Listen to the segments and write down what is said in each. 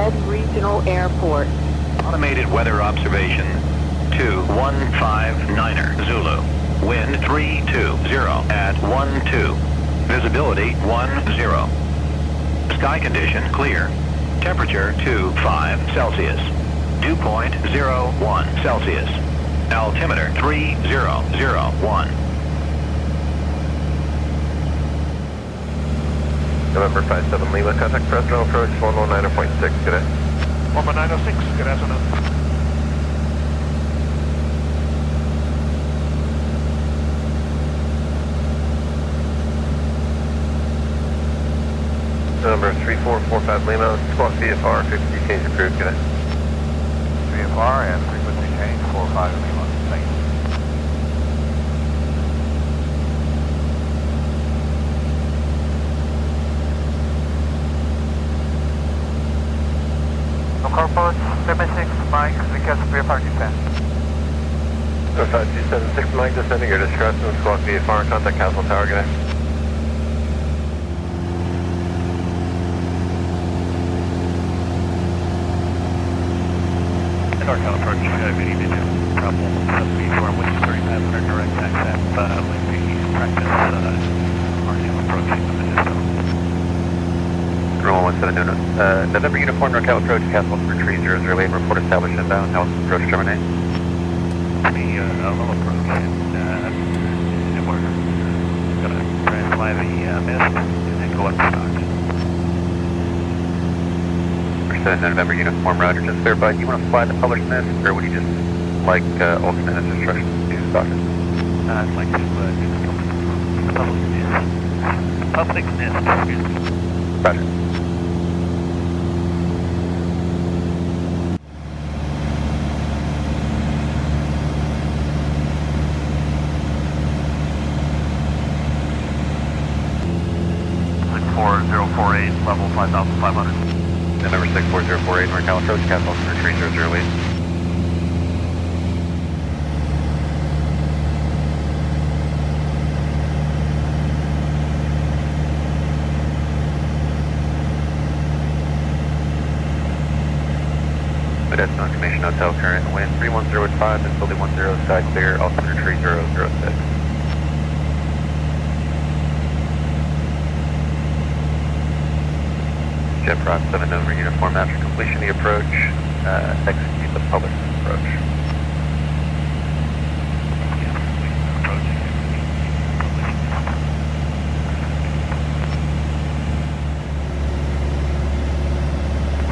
Arrowhead Regional Airport. Automated weather observation 2159er Zulu. Wind 320 at 12. Visibility 10. Sky condition clear. Temperature 25 Celsius. Dew point 01 Celsius. Altimeter 3001. November 57 Lima, contact Fresno approach 119.6, good day. 11906, good afternoon. Number 3445 Lima, squawk VFR, frequency change approved, good day. VFR and frequency change 45 Lima, thank you. Local approach 76 Mike, request VFR descent. 5276 Mike, descending your distress and squawk VFR, contact Castle Tower, good day. NorCal approach, good evening. Problem 7B4, which is 3500 direct access, with the practice, RNL approaching the system. 3117 November Uniform NorCal approach, Castle for 3008, report established inbound, house approach terminate. The low approach, and we're going to try and fly the mist and then go up to stock. November Uniform, roger, just verify, do you want to fly the published mist, or would you just like alternate instructions to stock it? I'd like to do the public mist. Public mist, excuse me. Roger. Level 5,500. November 64048, NorCal approach, Castle for 3008. Modesto Information Hotel, current wind 31085, visibility 10, side clear, altimeter 3006. Jet Prop 7 November Uniform, after completion of the approach, execute the public approach.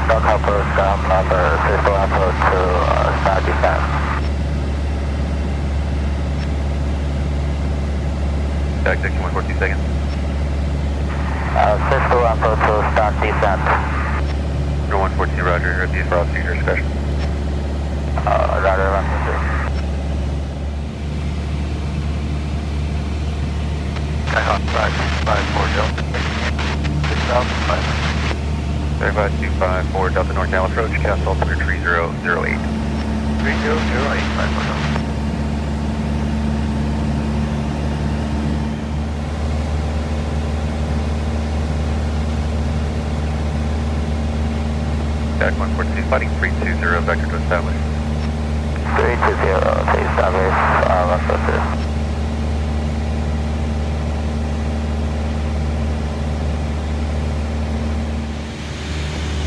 Stock approach, down number 64 approach to start descent. Back 6142 seconds. 64 approach to start descent. 114, roger, heard the across to your discretion. Roger, 123. Takeoff 524 Delta. 6005. Verify 254 Delta NorCal approach, Castle altimeter 3008. 3008, 540. Back 142, fighting 320, vector to establish. 320, to establish, 142.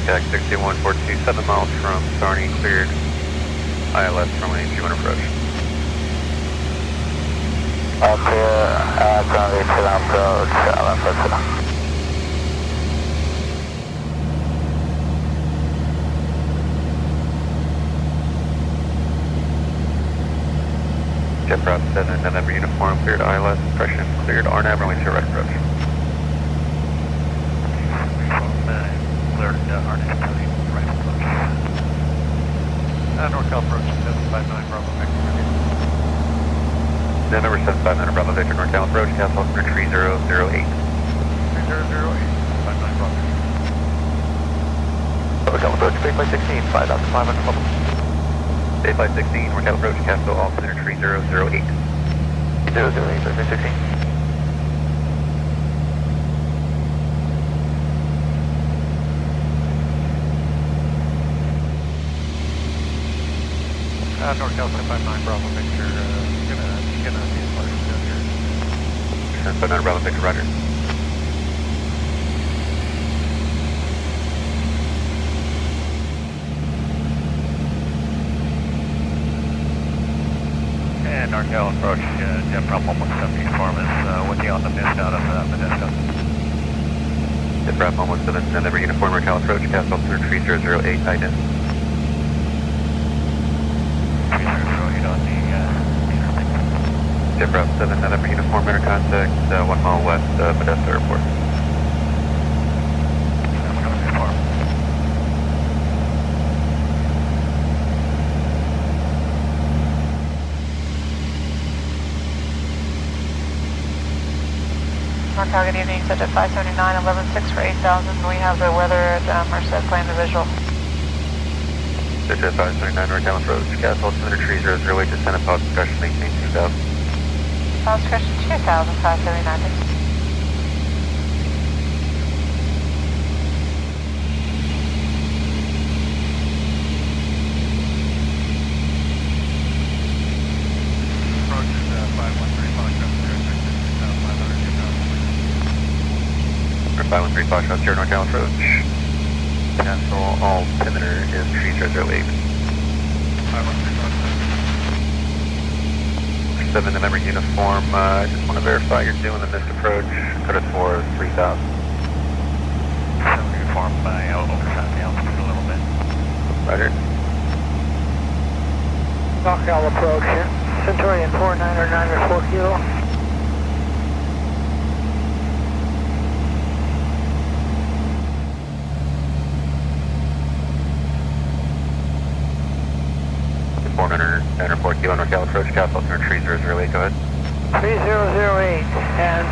Back 62142, 7 miles from Sarnie, cleared. ILS runway 21 approach. All clear, runway 21 approach, 142. Jet Prop 7 November Uniform, cleared ILS, suppression, cleared RNAV, runway 0 right approach. Cleared RNAV, right approach. NorCal approach, 759 Bravo, Victor. November 759 Bravo, Victor, NorCal approach, Castle altimeter 3008. 3008, 59 Bravo. NorCal approach, base by 16, 5,500 level. Base by 16, NorCal approach, Castle altimeter 3008. 008, base by 16. NorCal 559 Bravo Victor, gonna see the flight down here. 59 Bravo Victor, roger. And NorCal approach, jet problem 170 form is with you on the mist out of Modesto. Jet problem 117, November uniform, NorCal approach, cast altitude 3008, ident. 3008 on the Jet Bravo 7, November uniform, enter contact 1 mile west of Modesto Airport. uniform. NorCal, good evening. Set at 579, 11.6 for 8,000. We have the weather at Merced, claim the visual. Jet 579 NorCal approach, cast altimeter 3008, descend and pause discussion, maintain 2000. Pause discussion 2,000, 579. Approach is 513 Foxtrot, 513 Foxtrot, 0 NorCal approach. Cancel altimeter is 3008. 513 Foxtrot. 7 November uniform, I just want to verify you're doing the missed approach. Credit for 3000. 7 uniform by oversight the altitude a little bit. Roger. NorCal approach, Centurion 49er 4 kilo. Enter 4 kilo NorCal approach, cast altimeter 3008, go ahead. 3008, and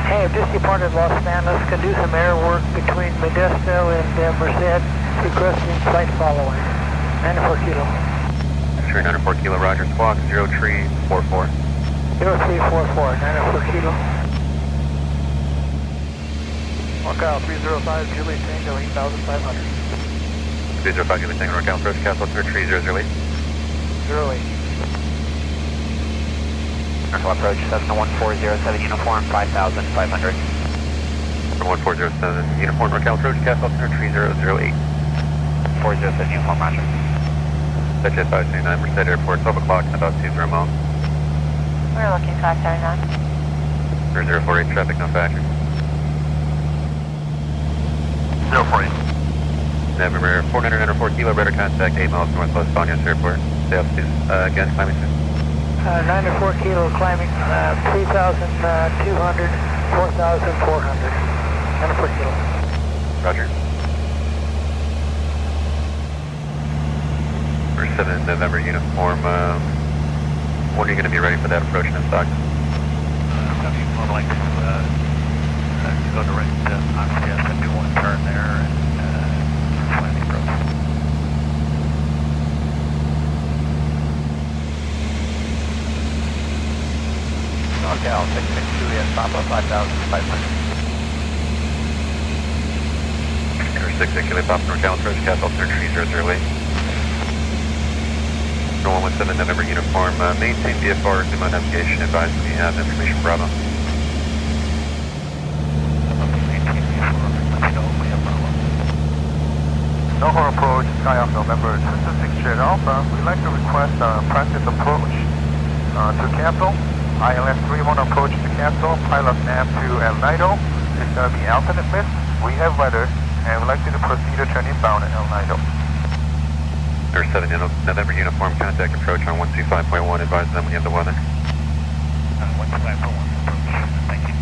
hey, I've just departed Los Angeles, can do some air work between Modesto and Merced, requesting flight following. 94 kilo. Entering 94 kilo, roger, squawk 0344. 0344, 94 kilo. NorCal 305 Julie Tango 8500. 305 Julie Tango NorCal approach, cast altimeter 3008. 08. NorCal approach 71407 uniform 5500. 1407 uniform NorCal approach, cast altimeter 3008. 407 uniform, roger. Jet 529 Merced Airport, 12 o'clock in about 20 miles. We're looking 579. 3048 traffic, no factor. 048. November 404 kilo, radar contact 8 miles northwest Banyas Airport. Stay altitude, again, climbing soon. 94 kilo, climbing 3,200, 4,400. 94 kilo. Roger. For 7 November uniform, when are you going to be ready for that approach in stock? Some people would like to go direct to Oxygen and do one turn there and find the approach. NorCal 662 at Papa 5500. Enter 660 Papa NorCal approach, cast altimeter 3008. 117 November uniform, maintain VFR, zoom on navigation, advise when you have information, Bravo. NorCal approach, Sky Alpha November 226 Jet Alpha. We'd like to request a practice approach to cancel. ILS 31 approach to cancel. Pilot nav to El Nido. It's going to be alternate miss. We have weather, and we'd like you to proceed to turn inbound at El Nido. Number 7 November uniform, contact approach on 125.1, advise them when you have the weather. 125.1 approach. Thank you.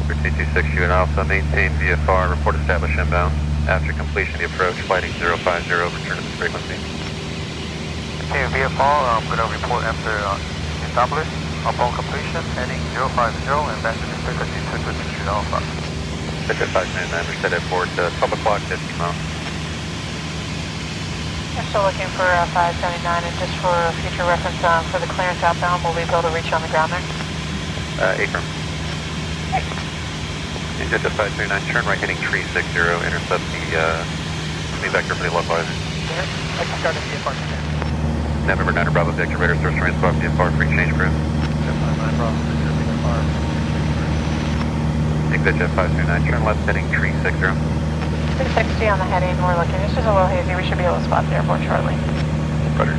For 226 Juliet Alpha, maintain VFR, report established inbound. After completion of the approach, flighting 050, return to this frequency. Okay, VFR, I'm going to report after established. Upon completion, heading 050 and back to the frequency 226 Juliet Alpha. Jet 599, Merced Airport, 12 o'clock, 50 miles. We're still looking for 579, and just for future reference, for the clearance outbound, will we be able to reach on the ground there? Affirm. Jet 539, turn right heading 360, intercept the vector for the localizer. Let's start at VFR 10. November 9 Bravo Victor, radar source transport VFR, free change crew. Jet 59 Bravo Victor, VFR. Exit jet 539, turn left heading tree 60. 260 on the heading, we're looking, it's just a little hazy, we should be able to spot the airport shortly. Roger.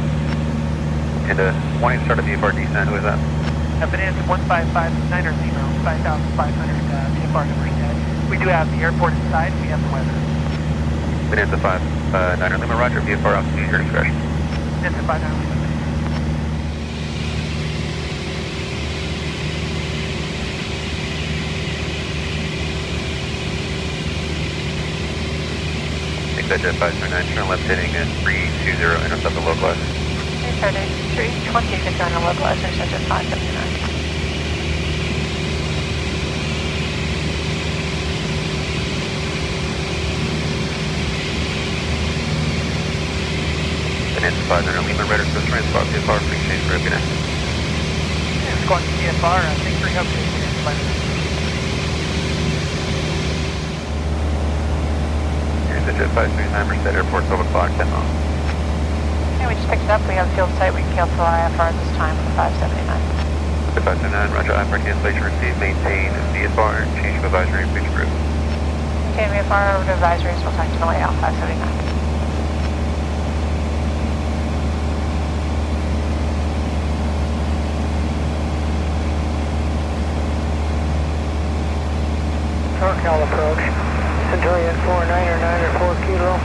And wanting to start a VFR descent, who is that? Bonanza 1559er Lima, 5,500 VFR number set. We do have the airport inside, we have the weather. Bonanza 59er Lima, roger, VFR altitude, your discretion. Bonanza 59er Lima. Exit jet 539, turn left heading 320, intercept the localizer. 320 to join the localizer, such as 559. Bonanza 509 Lima, radar source transport VFR, free change crew, good night. It's going to CFR, thanks for your update, Bonanza 509. Exit jet 539, Merced Airport, 12 o'clock, 10 miles. Okay, we just picked it up, we have field sight, we can cancel IFR at this time for 579. 579, roger, IFR cancellation received, maintain VFR, change of advisory, reach crew. Okay, VFR over to advisories, we'll talk to the layout 579. NorCal approach, Centurion 49er 4 kilo.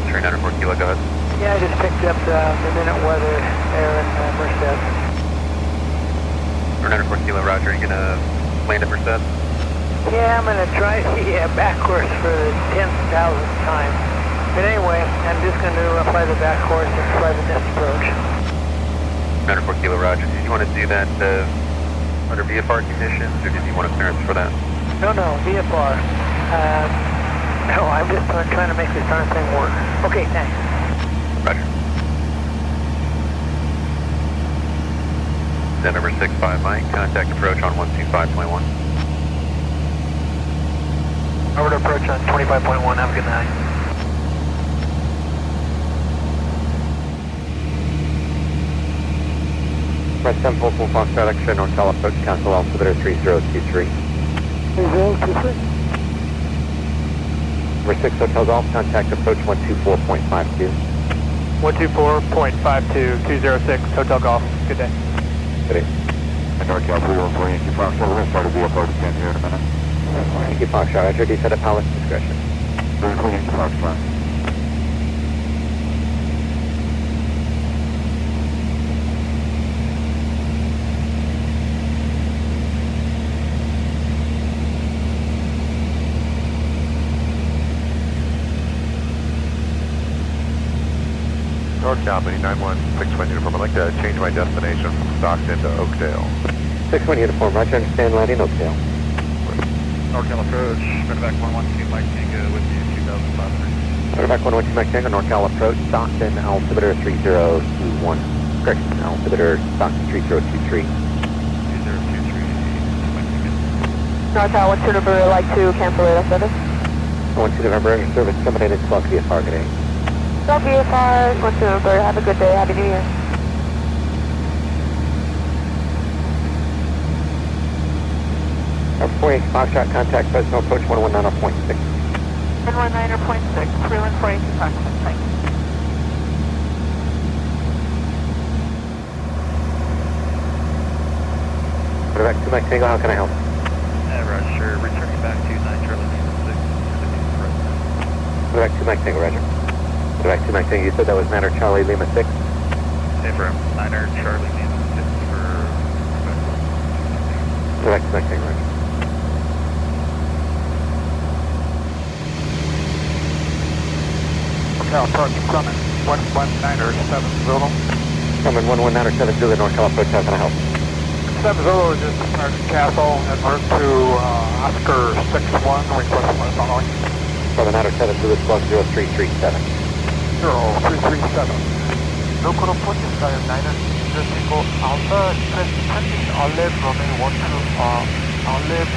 Centurion 94 kilo, go ahead. Yeah, I just picked up the minute weather there in Merced. 94 kilo, roger, you gonna land at Merced? Yeah, I'm going to try backwards for the 10,000th time. But anyway, I'm just going to fly the back course and fly the next approach. 94 kilo, roger. Did you want to do that under VFR conditions, or did you want a clearance for that? No, VFR. No, I'm just trying to make this darn thing work. Okay, thanks. Roger. November 65 Mike, contact approach on 125.1. Over to approach on 25.1, have a good night. Press 10 full Foxtrot Extra, NorCal approach, cancel altimeter 3023. 3023? Number 6 Hotel Golf, contact approach 124.52. 124.52, 206, Hotel Golf. Good day. Good day. NorCal 314, Yankee Foxtrot, we're going to start a VFR descent here in a minute. Thank you, Foxtrot. Roger, descent at pilot's discretion. Very clean, Yankee Foxtrot. NorCal 916 uniform. I'd like to change my destination from Stockton to Oakdale. 61 uniform, roger, understand landing Oakdale. NorCal approach, Medevac 112 Mike Tango with you, 2,500. Medevac 112 Mike Tango, NorCal approach, Stockton, altimeter 3021. Correction, altimeter Stockton 3023. 2023, NorCal, what's your number like to cancel AS service? 12 November, service terminated, Squawk VFR, good day. Squawk VFR, what's your number? Have a good day, Happy New Year. Number 4 Yankee Foxtrot, contact Fresno approach 119.6. 119.6, Freeland 482 Foxtrot, thanks. Medevac 2 Mike Tango, how can I help? Roger, returning back to 9 Charlie Lima 6, Medevac 2 Mike Tango, roger. Medevac 2 Mike Tango, you said that was 9 Charlie Lima 6? Say from 9er Charlie Lima 6 for... Medevac 2 Mike Tango, roger. NorCal approach, Clement 119er 7 Zulu. Summon 119 or 7 Zulu, NorCal approach, how can I help? 7 Zulu is just departed Castle en route to Oscar 61, request my following. From 9 or 7 Zulu, Squawk 0337. 0337. Local approach is Sky 9er, Indigo Alpha, trending Olive, Romeo 12, Olive,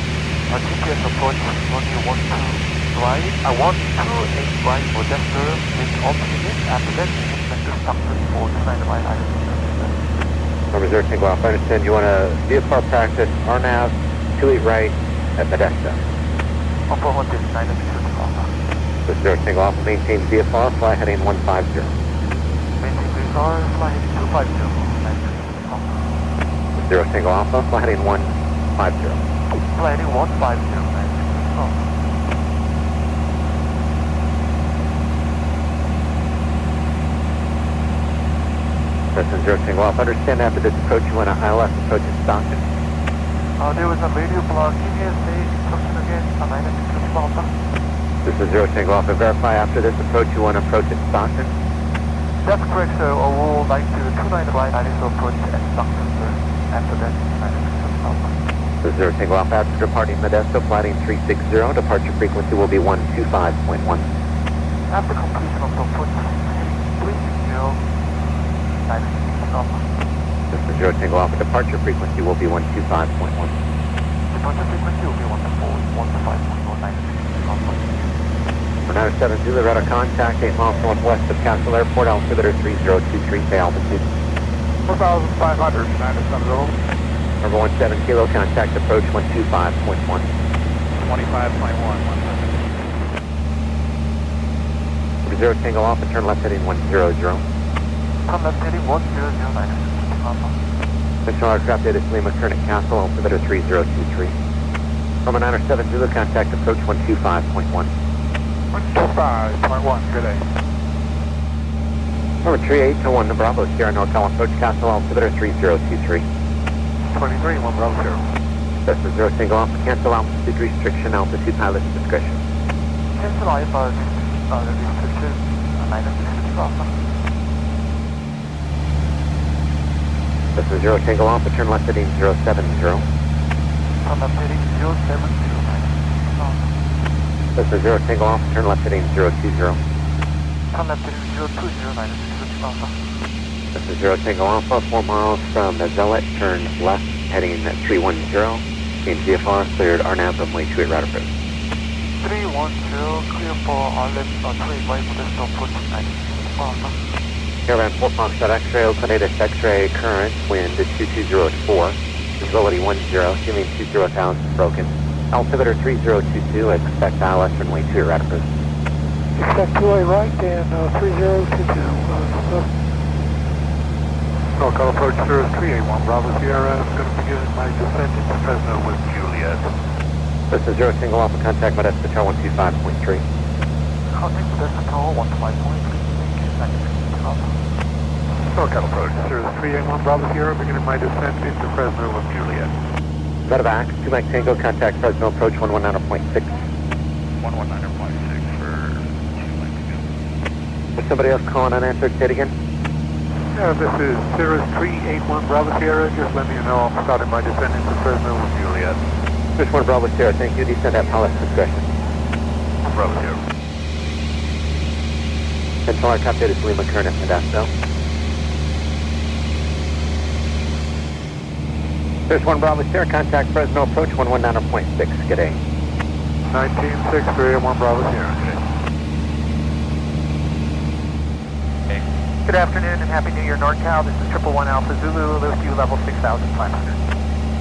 GPS approach, Romeo 12, right. I want 285 Modester with alternate, after that, Stockton for 29 right, Number 0 Tango Alpha, I understand you want to VFR practice RNAV 28 right at Modesto. 141 this 9 Alpha. This is 0 Tango Alpha, maintain VFR, fly heading 150. Maintain VFR, fly heading 250, 9 Alpha. This is 0 Tango Alpha, fly heading 150. Fly heading 150, 9 Alpha. Listen, 0 Tango Alpha, understand after this approach you want to ILS approach at Stockton. There was a radio block. Can you say instruction again? 9 Alpha. This is 0 Tango Alpha, verify after this approach you want to approach at Stockton. That's correct, sir. Overall, 29 right, approach at Stockton, sir. After that, 9 Alpha. This is 0 Tango Alpha, after departing Modesto, flighting 360, departure frequency will be 125.1. After completion of the approach, heading 360. 9 Alpha. This is 0 Tango Alpha, departure frequency will be 125.1. Departure frequency will be 125.1, 9 Alpha. 907 Zulu, radar contact 8 miles northwest of Castle Airport, altimeter 3023, say altitude. 4,500, 907 Zulu. Number 17 Kilo, contact approach 125.1. 25.1. 0 Tango Alpha, turn left heading 100. Turn left heading 100, 9 Alpha. Central aircraft data Lima Kernick Castle, altimeter 3023. Number 907 Zulu, contact approach 125.1. 125.1, good day. Number 3821 Bravo, Sierra NorCal approach Castle, altimeter 3023. 23, 1 Bravo, Sierra. This is 0 Tango Alpha, cancel altitude restriction, altitude pilot's discretion. Cancel altitude restriction, 9 Alpha. This is 0 Tango Alpha, turn left heading 070. Turn left heading 070, 9 Alpha. This is 0 Tango Alpha, turn left heading 020. Turn left heading 020, 9 Alpha. This is 0 Tango Alpha, 4 miles from Mazelet, turn left heading 310. In VFR, cleared RNAV runway 28 right approach. 310, clear for RLF 28 right, Modesto approach 9 Alpha. Caravan 4 Foxtrot X-ray, Oakland ATIS X-ray, current, wind 2204, visibility 10, assuming 20,000 broken. Altimeter 3022, expect ILS runway 2 right approach. Expect 2A right and 3022. NorCal approach 0381 Bravo Sierra. I'm going to begin my descent into Fresno with Juliet. This is 0 Tango Alpha, contact Modesto Tower 125.3. Contact Modesto Tower 125.3. NorCal approach 0381 Bravo Sierra. Beginning my descent into Fresno with Juliet. Medevac, 2 Mike Tango, contact Fresno approach 119.6. 119.6 for 2 Mexico. Is somebody else calling unanswered? Say it again. Yeah, this is Cirrus 381 Bravo Sierra. Just let me know I'm starting my descent into Fresno with Juliet. Fish 1 Bravo Sierra, thank you. Descend at pilot's discretion. Bravo Sierra. Central aircraft data Lima Kernick, Modesto. Fish 1 Bravo Sierra, contact Fresno approach 119.6. Good day. 19631 Bravo Sierra. Good afternoon and Happy New Year, NorCal. This is 111 Alpha Zulu, altitude level 6,500.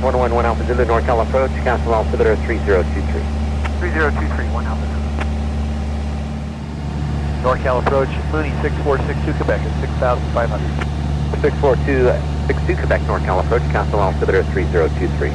111 Alpha Zulu, NorCal approach, Castle altimeter 3023. 3023, 1 Alpha Zulu. NorCal approach, Mooney 6462 Quebec at 6,500. 6462 Quebec, NorCal approach, Castle altimeter 3023.